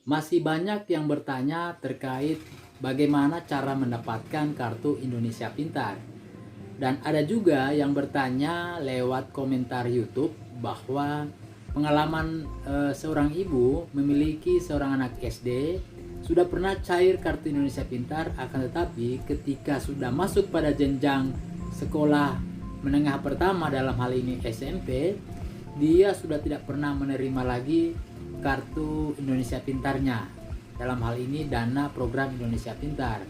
Masih banyak yang bertanya terkait bagaimana cara mendapatkan kartu Indonesia Pintar. Dan ada juga yang bertanya lewat komentar YouTube bahwa pengalaman seorang ibu memiliki seorang anak SD sudah pernah cair kartu Indonesia Pintar, akan tetapi ketika sudah masuk pada jenjang sekolah menengah pertama, dalam hal ini SMP, dia sudah tidak pernah menerima lagi kartu Indonesia Pintarnya, dalam hal ini dana program Indonesia Pintar.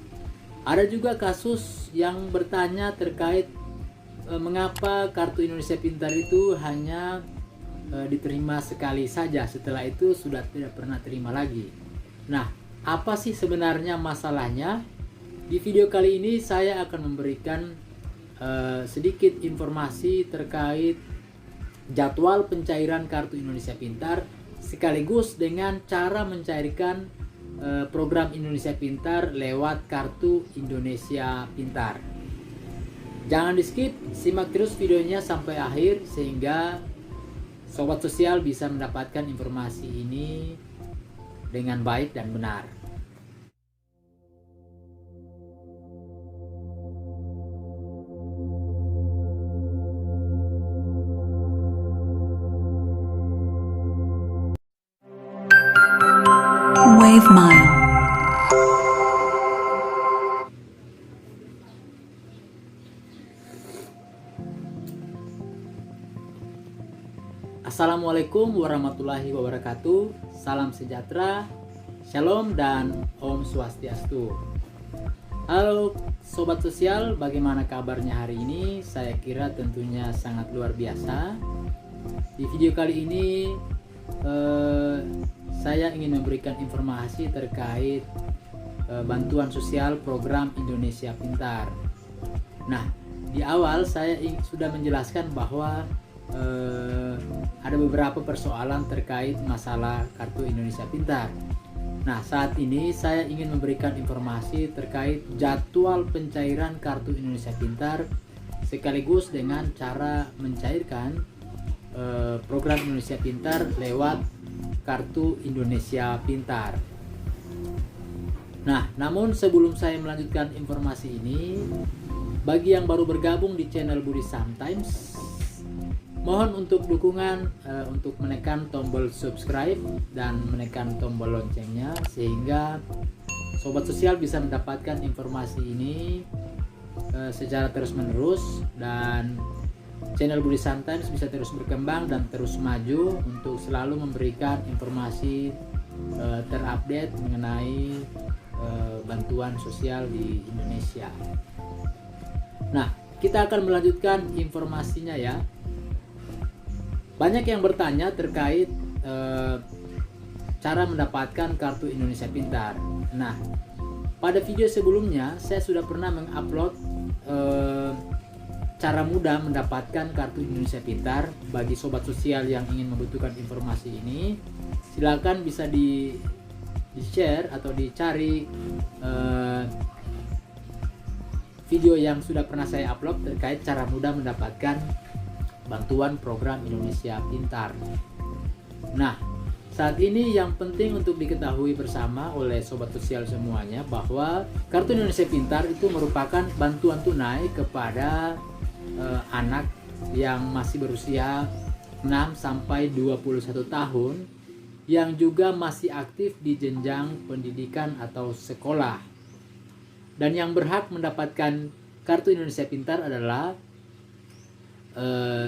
Ada juga kasus yang bertanya terkait mengapa kartu Indonesia Pintar itu hanya diterima sekali saja, setelah itu sudah tidak pernah terima lagi. Nah, apa sih sebenarnya masalahnya? Di video kali ini saya akan memberikan sedikit informasi terkait jadwal pencairan kartu Indonesia Pintar sekaligus dengan cara mencairkan program Indonesia Pintar lewat kartu Indonesia Pintar. Jangan di skip, simak terus videonya sampai akhir sehingga sobat sosial bisa mendapatkan informasi ini dengan baik dan benar. Wave Mile. Assalamualaikum warahmatullahi wabarakatuh. Salam sejahtera, shalom dan om swastiastu. Halo sobat sosial, bagaimana kabarnya hari ini? Saya kira tentunya sangat luar biasa. Di video kali ini saya ingin memberikan informasi terkait bantuan sosial program Indonesia Pintar. Nah, di awal saya sudah menjelaskan bahwa ada beberapa persoalan terkait masalah kartu Indonesia Pintar. Nah, saat ini saya ingin memberikan informasi terkait jadwal pencairan kartu Indonesia Pintar sekaligus dengan cara mencairkan program Indonesia Pintar lewat kartu Indonesia Pintar. Nah, namun sebelum saya melanjutkan informasi ini, bagi yang baru bergabung di channel Budi Sometimes, mohon untuk dukungan untuk menekan tombol subscribe dan menekan tombol loncengnya sehingga sobat sosial bisa mendapatkan informasi ini secara terus menerus dan channel Budi Sometimes bisa terus berkembang dan terus maju untuk selalu memberikan informasi terupdate mengenai bantuan sosial di Indonesia. Nah, kita akan melanjutkan informasinya ya. Banyak yang bertanya terkait cara mendapatkan kartu Indonesia Pintar. Nah, pada video sebelumnya saya sudah pernah mengupload cara mudah mendapatkan kartu Indonesia Pintar. Bagi sobat sosial yang ingin membutuhkan informasi ini, silakan bisa di share atau dicari video yang sudah pernah saya upload terkait cara mudah mendapatkan bantuan program Indonesia Pintar. Nah, saat ini yang penting untuk diketahui bersama oleh sobat sosial semuanya bahwa kartu Indonesia Pintar itu merupakan bantuan tunai kepada anak yang masih berusia 6 sampai 21 tahun yang juga masih aktif di jenjang pendidikan atau sekolah. Dan yang berhak mendapatkan kartu Indonesia Pintar adalah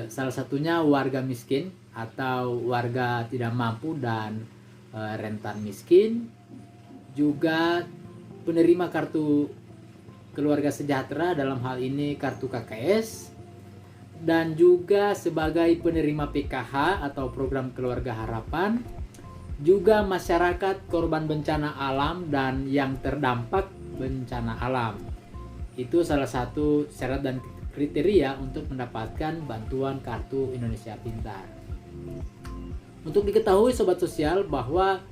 salah satunya warga miskin atau warga tidak mampu dan rentan miskin, juga penerima kartu keluarga sejahtera, dalam hal ini kartu KKS, dan juga sebagai penerima PKH atau program keluarga harapan, juga masyarakat korban bencana alam dan yang terdampak bencana alam. Itu salah satu syarat dan kriteria untuk mendapatkan bantuan kartu Indonesia Pintar. Untuk diketahui sobat sosial bahwa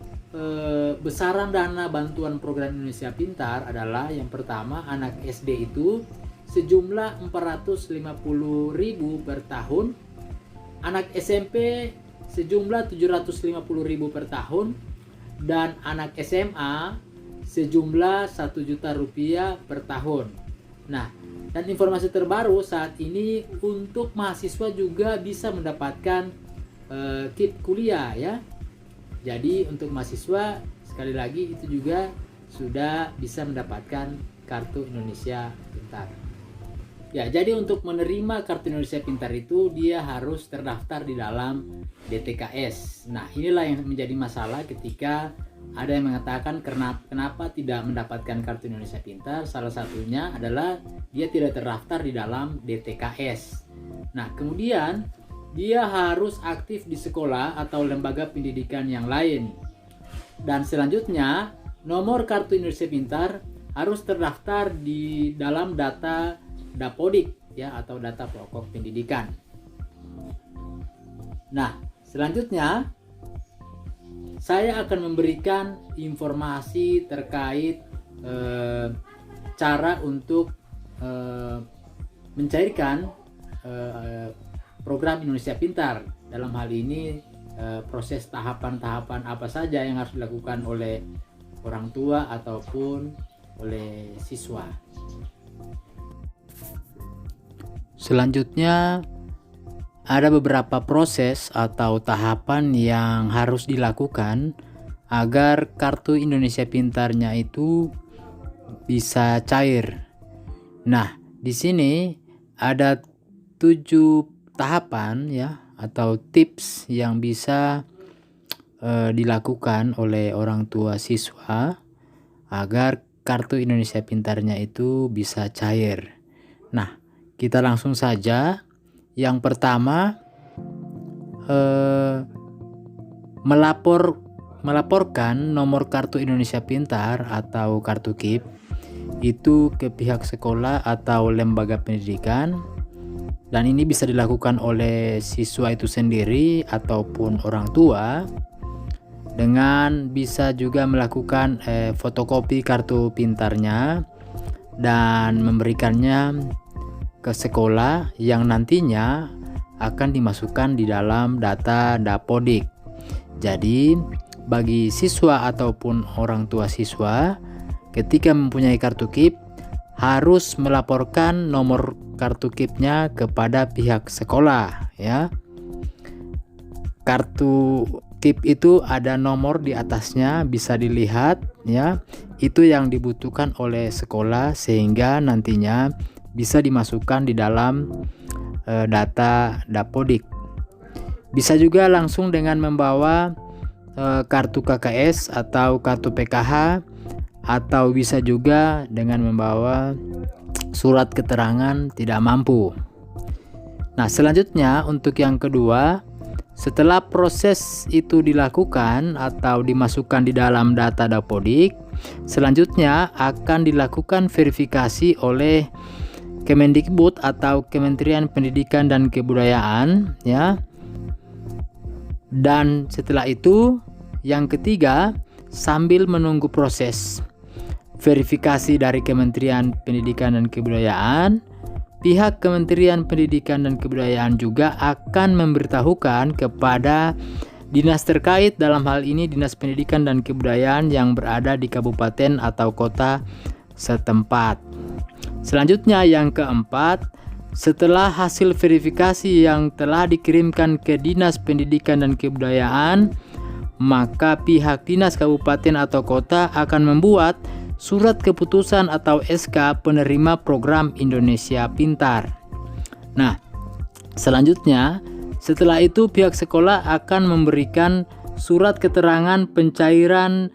besaran dana bantuan program Indonesia Pintar adalah yang pertama, anak SD itu sejumlah 450.000 per tahun, anak SMP sejumlah 750.000 per tahun, dan anak SMA sejumlah 1 juta rupiah per tahun. Nah, dan informasi terbaru saat ini untuk mahasiswa juga bisa mendapatkan KIP kuliah ya. Jadi untuk mahasiswa sekali lagi itu juga sudah bisa mendapatkan kartu Indonesia Pintar. Ya, jadi untuk menerima kartu Indonesia Pintar itu dia harus terdaftar di dalam DTKS. Nah, inilah yang menjadi masalah ketika ada yang mengatakan kenapa tidak mendapatkan kartu Indonesia Pintar. Salah satunya adalah dia tidak terdaftar di dalam DTKS. Nah, kemudian dia harus aktif di sekolah atau lembaga pendidikan yang lain. Dan selanjutnya, nomor kartu Indonesia Pintar harus terdaftar di dalam data Dapodik ya, atau data pokok pendidikan. Nah, selanjutnya saya akan memberikan informasi terkait cara untuk mencairkan program Indonesia Pintar. Dalam hal ini proses tahapan-tahapan apa saja yang harus dilakukan oleh orang tua ataupun oleh siswa. Selanjutnya ada beberapa proses atau tahapan yang harus dilakukan agar kartu Indonesia Pintarnya itu bisa cair. Nah, di sini ada 7 tahapan ya atau tips yang bisa dilakukan oleh orang tua siswa agar kartu Indonesia Pintarnya itu bisa cair. Nah, kita langsung saja. Yang pertama, melaporkan nomor kartu Indonesia Pintar atau kartu KIP itu ke pihak sekolah atau lembaga pendidikan, dan ini bisa dilakukan oleh siswa itu sendiri ataupun orang tua, dengan bisa juga melakukan fotokopi kartu pintarnya dan memberikannya ke sekolah yang nantinya akan dimasukkan di dalam data Dapodik. Jadi bagi siswa ataupun orang tua siswa ketika mempunyai kartu KIP harus melaporkan nomor kartu KIP-nya kepada pihak sekolah ya. Kartu KIP itu ada nomor di atasnya, bisa dilihat ya. Itu yang dibutuhkan oleh sekolah sehingga nantinya bisa dimasukkan di dalam data Dapodik. Bisa juga langsung dengan membawa kartu KKS atau kartu PKH, atau bisa juga dengan membawa surat keterangan tidak mampu. Nah, selanjutnya untuk yang kedua, setelah proses itu dilakukan atau dimasukkan di dalam data Dapodik, selanjutnya akan dilakukan verifikasi oleh Kemendikbud atau Kementerian Pendidikan dan Kebudayaan ya. Dan setelah itu yang ketiga, sambil menunggu proses verifikasi dari Kementerian Pendidikan dan Kebudayaan, pihak Kementerian Pendidikan dan Kebudayaan juga akan memberitahukan kepada dinas terkait, dalam hal ini Dinas Pendidikan dan Kebudayaan yang berada di kabupaten atau kota setempat. Selanjutnya yang keempat, setelah hasil verifikasi yang telah dikirimkan ke Dinas Pendidikan dan Kebudayaan, maka pihak dinas kabupaten atau kota akan membuat surat keputusan atau SK penerima program Indonesia Pintar. Nah, selanjutnya setelah itu pihak sekolah akan memberikan surat keterangan pencairan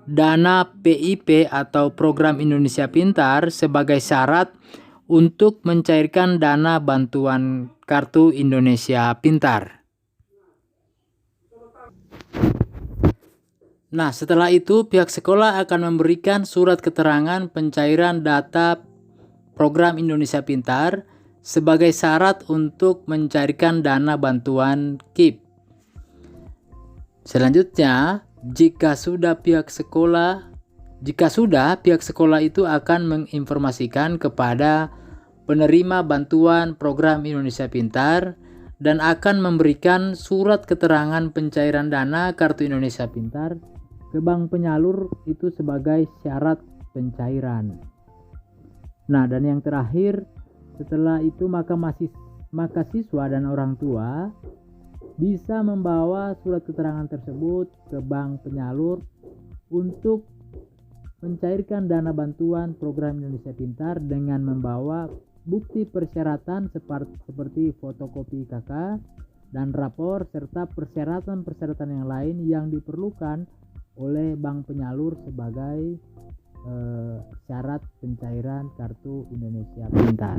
dana PIP atau program Indonesia Pintar sebagai syarat untuk mencairkan dana bantuan kartu Indonesia Pintar. Nah, setelah itu pihak sekolah akan memberikan surat keterangan pencairan data program Indonesia Pintar sebagai syarat untuk mencairkan dana bantuan KIP. Selanjutnya, jika sudah pihak sekolah itu akan menginformasikan kepada penerima bantuan program Indonesia Pintar dan akan memberikan surat keterangan pencairan dana kartu Indonesia Pintar ke bank penyalur itu sebagai syarat pencairan. Nah, dan yang terakhir, setelah itu maka siswa dan orang tua bisa membawa surat keterangan tersebut ke bank penyalur untuk mencairkan dana bantuan program Indonesia Pintar dengan membawa bukti persyaratan seperti fotokopi KK dan rapor serta persyaratan-persyaratan yang lain yang diperlukan oleh bank penyalur sebagai syarat pencairan kartu Indonesia Pintar.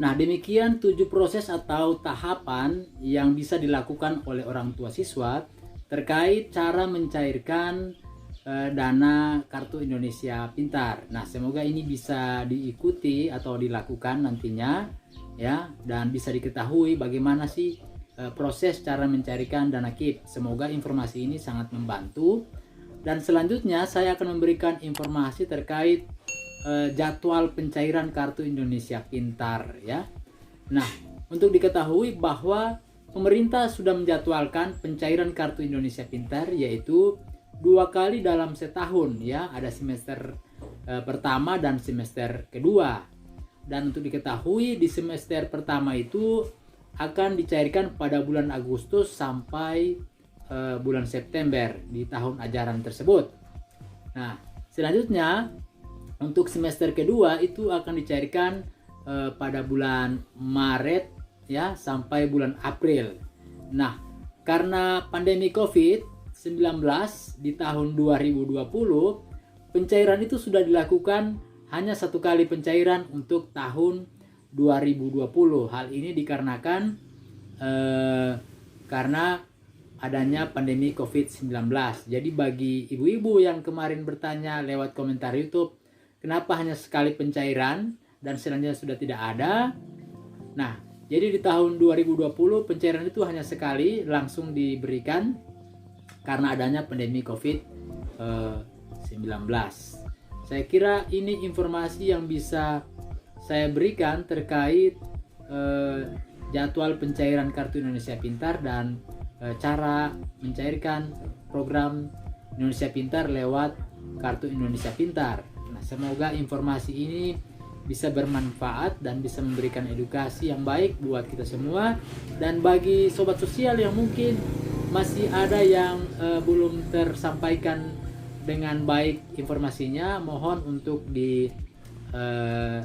Nah, demikian 7 proses atau tahapan yang bisa dilakukan oleh orang tua siswa terkait cara mencairkan dana kartu Indonesia Pintar. Nah, semoga ini bisa diikuti atau dilakukan nantinya ya, dan bisa diketahui bagaimana sih proses cara mencairkan dana KIP. Semoga informasi ini sangat membantu. Dan selanjutnya saya akan memberikan informasi terkait jadwal pencairan kartu Indonesia Pintar ya. Nah, untuk diketahui bahwa pemerintah sudah menjadwalkan pencairan kartu Indonesia Pintar yaitu 2 kali dalam setahun ya, ada semester pertama dan semester kedua. Dan untuk diketahui di semester pertama itu akan dicairkan pada bulan Agustus sampai bulan September di tahun ajaran tersebut. Nah, selanjutnya untuk semester kedua itu akan dicairkan pada bulan Maret ya sampai bulan April. Nah, karena pandemi COVID-19 di tahun 2020, pencairan itu sudah dilakukan hanya 1 kali pencairan untuk tahun 2020. Hal ini dikarenakan karena adanya pandemi COVID-19. Jadi bagi ibu-ibu yang kemarin bertanya lewat komentar YouTube, kenapa hanya sekali pencairan dan selanjutnya sudah tidak ada? Nah, jadi di tahun 2020 pencairan itu hanya sekali langsung diberikan karena adanya pandemi COVID-19. Saya kira ini informasi yang bisa saya berikan terkait jadwal pencairan kartu Indonesia Pintar dan cara mencairkan program Indonesia Pintar lewat kartu Indonesia Pintar. Nah, semoga informasi ini bisa bermanfaat dan bisa memberikan edukasi yang baik buat kita semua. Dan bagi sobat sosial yang mungkin masih ada yang belum tersampaikan dengan baik informasinya, mohon untuk ditanyakan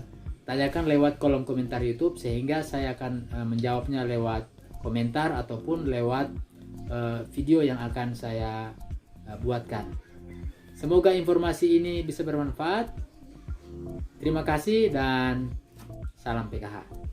lewat kolom komentar YouTube sehingga saya akan menjawabnya lewat komentar ataupun lewat video yang akan saya buatkan. Semoga informasi ini bisa bermanfaat. Terima kasih dan salam PKH.